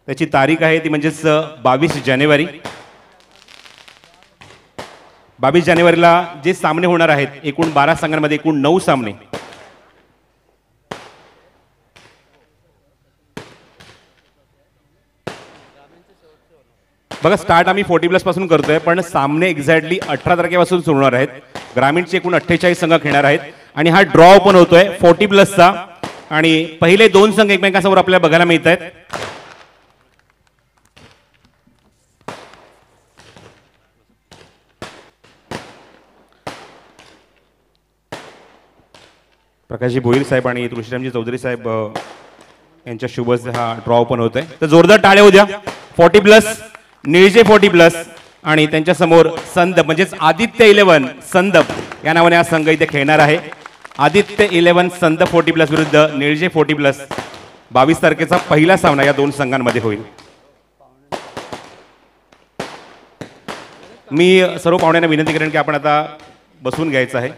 त्याची तारीख आहे ती म्हणजेच 22 जानेवारी. 22 जानेवारीला जे सामने होणार आहेत, एकूण 12 संघांमध्ये एकूण 9 सामने. बघा स्टार्ट आम्ही 40+ पासून करतोय, पण सामने एक्झॅक्टली 18 तारखेपासून सुरू होणार आहेत. ग्रामीणचे एकूण 48 संघ खेळणार आहेत आणि हा ड्रॉ ओपन होतोय 40+चा आणि पहिले 2 संघ एकमेकांसमोर आपल्याला बघायला मिळत आहेत. प्रकाशजी भोईर साहेब आणि तुळशीरामजी चौधरी साहेब यांच्या शुभ हस्ते हा ड्रॉ ओपन होतोय. तर जोरदार टाळ्या होऊ द्या. 40+, निळजे 40+ आणि त्यांच्या समोर संदप म्हणजेच आदित्य 11 संदप या नावाने हा संघ इथे खेळणार आहे. आदित्य 11 संदप 40+ विरुद्ध निळजे 40+. 22 तारखेचा पहिला सामना या 2 संघांमध्ये होईल. मी सर्व पाहुण्यांना विनंती करेन की आपण आता बसून घ्यायचं आहे.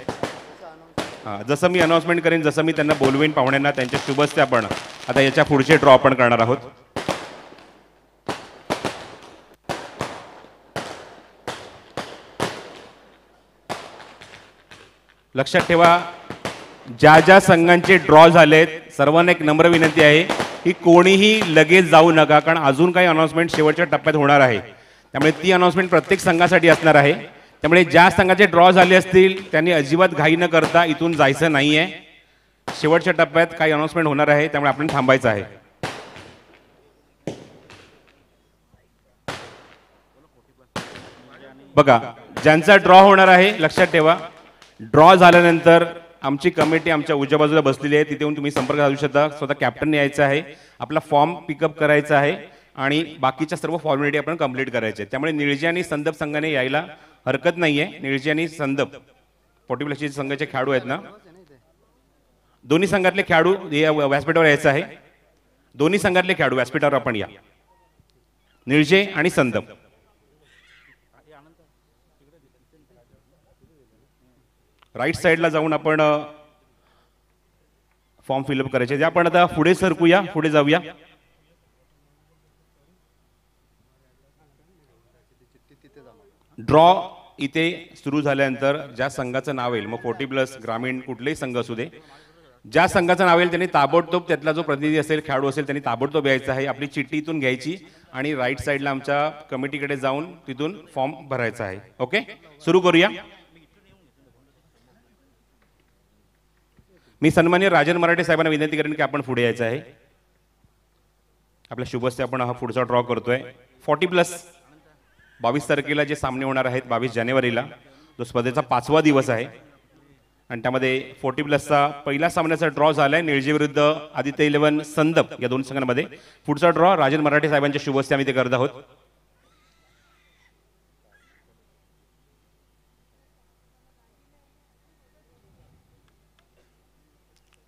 जसं मी अनाउन्समेंट करेन, जसं मी त्यांना बोलवेन पाहुण्यांना, त्यांच्या शुभ हस्ते आपण आता याच्या पुढचे ड्रॉ आपण करणार आहोत. लक्षात ठेवा, ज्या ज्या संघांचे ड्रॉ झालेत सर्वांना एक नम्र विनंती आहे की कोणीही लगेच जाऊ नका, कारण अजून काही अनाउन्समेंट शेवटच्या टप्प्यात होणार आहे. त्यामुळे ती अनाउन्समेंट प्रत्येक संघासाठी असणार आहे. त्यामुळे ज्या संघाचे ड्रॉ झाले असतील त्यांनी अजिबात घाई न करता इथून जायचं नाहीये. शेवटच्या टप्प्यात काही अनाउन्समेंट होणार आहे, त्यामुळे आपण थांबायचं आहे. बघा, ज्यांचा ड्रॉ होणार आहे लक्षात ठेवा, ड्रॉ झाल्यानंतर आमची कमिटी आमच्या उजव्या बाजूला बसलेली आहे, तिथे येऊन तुम्ही संपर्क साधू शकता. स्वतः कॅप्टनने यायचं आहे, आपला फॉर्म पिकअप करायचा आहे आणि बाकीच्या सर्व फॉर्मॅलिटी आपण कंप्लीट करायचे. त्यामुळे निळजे आणि संदप संघाने यायला हरकत नाहीये. निळजे आणि संदप 40+ संघाचे खेळाडू आहेत ना, दोन्ही संघातले खेळाडू व्यासपीठावर यायचं आहे. दोन्ही संघातले खेळाडू व्यासपीठावर आपण या, निळजे आणि संदप. राईट साईडला जाऊन आपण फॉर्म फिलअप करायचे. आपण आता पुढे सरकूया, पुढे जाऊया. ड्रॉ इथे सुरू झाल्यानंतर ज्या संघाचं नाव येईल, मग 40+ ग्रामीण कुठलेही संघ असू दे, ज्या संघाचं नाव येईल त्यांनी ताबडतोब त्यातला जो प्रतिनिधी असेल, खेळाडू असेल, त्यांनी ताबडतोब यायचं आहे. आपली चिठ्ठी इथून घ्यायची आणि राईट साईडला आमच्या कमिटीकडे जाऊन तिथून फॉर्म भरायचा आहे. ओके, सुरू करूया. मी सन्माननीय राजन मराठे साहेबांना विनंती करेन की आपण पुढे यायचं आहे. आपल्या शुभ हस्ते आपण हा पुढचा ड्रॉ करतोय. 40+ 22 तारखेला जे सामने होणार आहेत, 22 जानेवारीला, जो स्पर्धेचा 5वा दिवस आहे आणि त्यामध्ये 40+चा पहिला सामन्याचा ड्रॉ झालाय निळजे विरुद्ध आदित्य 11 संदप या 2 संघांमध्ये. पुढचा ड्रॉ राजन मराठे साहेबांच्या शुभ हस्ते आम्ही ते करत आहोत.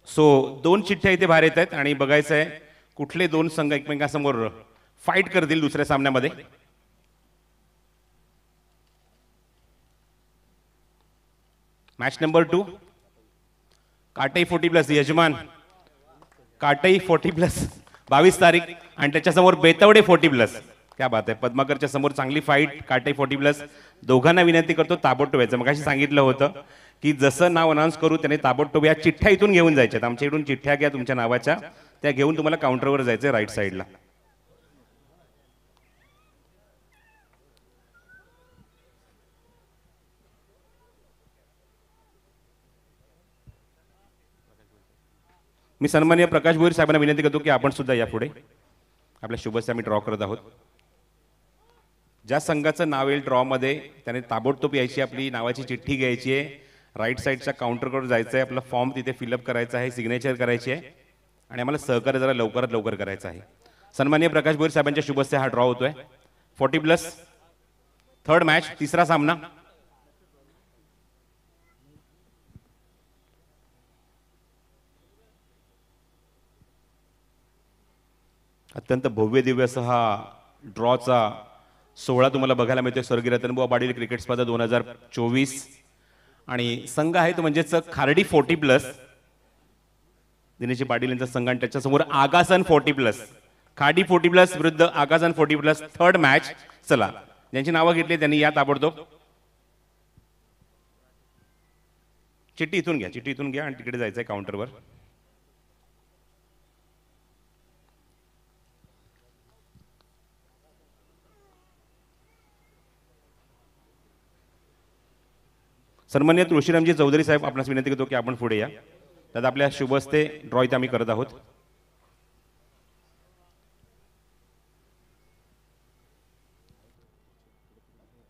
सो 2 चिठ्ठ्या इथे बाहेर येत आहेत आणि बघायचं आहे कुठले 2 संघ एकमेकांसमोर फाईट करतील दुसऱ्या सामन्यामध्ये. मॅच नंबर 2, काटई 40+ यजमान काटई 40+, 22 तारीख आणि त्याच्यासमोर बेतवडे 40+. क्या बात आहे. पद्माकरच्या समोर चांगली फाईट. काटई 40+. दोघांना विनंती करतो ताबडतोब यायचं. मगाशी सांगितलं होतं की जसं नाव अनाऊन्स करू त्याने ताबडतोब या चिठ्ठ्या इथून घेऊन जायच्यात. आमच्या इथून चिठ्ठ्या घ्या तुमच्या नावाच्या, त्या घेऊन तुम्हाला काउंटरवर जायचं राईट साईडला. मी सन्माननीय प्रकाश भोईर साहेबांना विनंती करतो की आपण सुद्धा या पुढे. आपल्या शुभ हस्ते आम्ही ड्रॉ करत आहोत. ज्या संघाचं नाव येईल ड्रॉमध्ये त्याने ताबडतोब यायची, आपली नावाची चिठ्ठी घ्यायची आहे, राईट साईडच्या काउंटरवर जायचं आहे, आपला फॉर्म तिथे फिलअप करायचा आहे, सिग्नेचर करायची आहे आणि आम्हाला सहकार्य जरा लवकरात लवकर करायचं आहे. सन्माननीय प्रकाश भोईर साहेबांच्या शुभ हस्ते हा ड्रॉ होतोय. 40+ 3rd मॅच, तिसरा सामना. अत्यंत भव्य दिव्य असा हा ड्रॉचा सोहळा तुम्हाला बघायला मिळतोय. स्वर्गीय रतनबुवा पाटील क्रिकेट स्पर्धा 2024 आणि संघ आहे तो म्हणजेच खार्डी 40+, दिनेश पाटील यांचा संघ आणि त्याच्यासमोर आगासन 40+. खाडी 40+ विरुद्ध आकाशन 40+, थर्ड मॅच. चला, ज्यांची नावं घेतली त्यांनी या ताबडतोब. चिठ्ठी इथून घ्या, चिठ्ठी इथून घ्या आणि तिकडे जायचंय काउंटरवर. सन्माननीय तुळशीरामजी चौधरी साहेब, आपणास विनंती करतो की आपण पुढे या. त्यात आपल्या शुभ हस्ते ड्रॉ इथे आम्ही करत आहोत.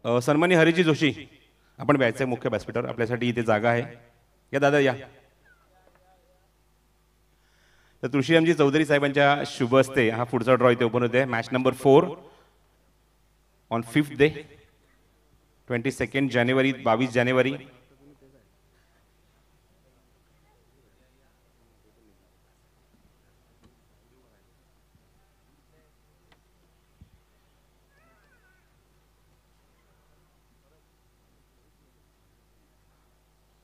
सन्माननीय हरिजी जोशी, आपण बॅचचे मुख्य व्यासपीठावर, आपल्यासाठी इथे जागा आहे. या दादा या. तर तुळशीरामजी चौधरी साहेबांच्या शुभ हस्ते हा पुढचा ड्रॉ इथे ओपन होते. Match number 4 on 5th day 22 जानेवारी, 22 जानेवारी.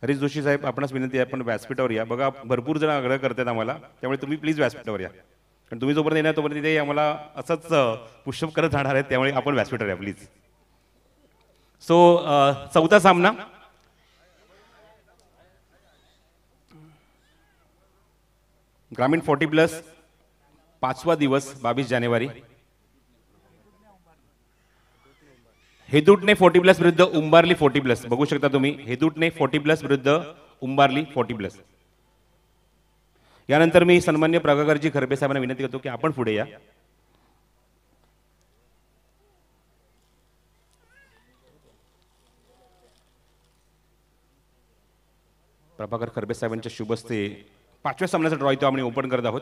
हरीश जोशी साहेब, आपणास विनंती आहे, आपण व्यासपीठावर या. बघा, भरपूर जण आग्रह करतात आम्हाला, त्यामुळे तुम्ही प्लीज व्यासपीठावर या. कारण तुम्ही जोपर्यंत येणार तोपर्यंत तिथे आम्हाला असंच पुशअप करत राहणार आहेत, त्यामुळे आपण व्यासपीठावर या प्लीज. सो चौथा सामना ग्रामीण 40+, 5वा दिवस 22 जानेवारी. हेदुटणे 40+ विरुद्ध उंबारली 40+. बघू शकता तुम्ही, हेदुटणे 40+ विरुद्ध उंबारली 40+. यानंतर मी सन्मान्य प्रभाकरजी खरबे साहेबांना विनंती करतो की आपण पुढे या. प्रभाकर खरबे साहेबांच्या शुभ हस्ते 5व्या सामन्याचा ड्रॉ इथे आम्ही ओपन करत आहोत.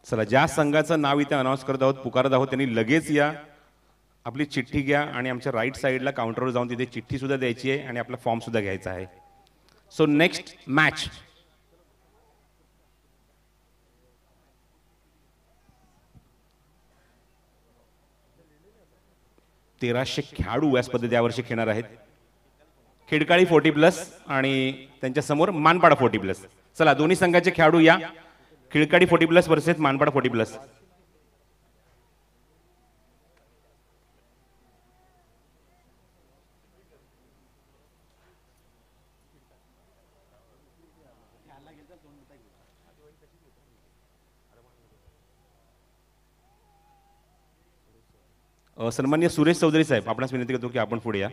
चला, ज्या संघाचं नाव इथे अनाऊन्स करत आहोत, पुकारत आहोत, त्यांनी लगेच या. आपली चिठ्ठी घ्या आणि आमच्या राईट साईडला काउंटरवर जाऊन तिथे चिठ्ठी सुद्धा द्यायची आहे आणि आपला फॉर्म सुद्धा घ्यायचा आहे. सो नेक्स्ट मॅच तेराशे खेळाडू या स्पर्धेत यावर्षी खेळणार आहेत. खिडकाळी 40+ आणि त्यांच्या समोर मानपाडा 40+. चला, दोन्ही संघाचे खेळाडू या. खिळकाडी 40+ वर्सेस मानपाडा 40+. सन्माननीय सुरेश चौधरी साहेब, आपणास विनंती करतो की आपण पुढे या.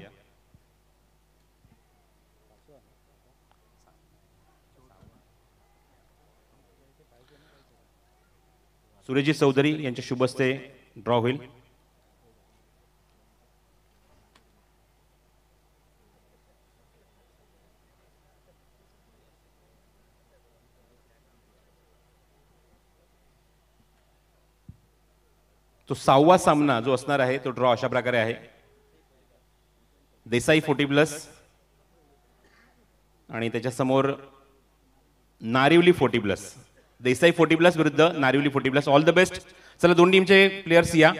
सुरेशजी चौधरी यांच्या शुभ हस्ते ड्रॉ होईल. तो 6वा सामना जो असणार आहे तो ड्रॉ अशा प्रकारे आहे. देसाई 40+ आणि त्याच्या समोर नारिवली 40+. देसाई 40+ विरुद्ध नारिवली 40+. All the best. चला, दोन टीमचे प्लेयर्स या.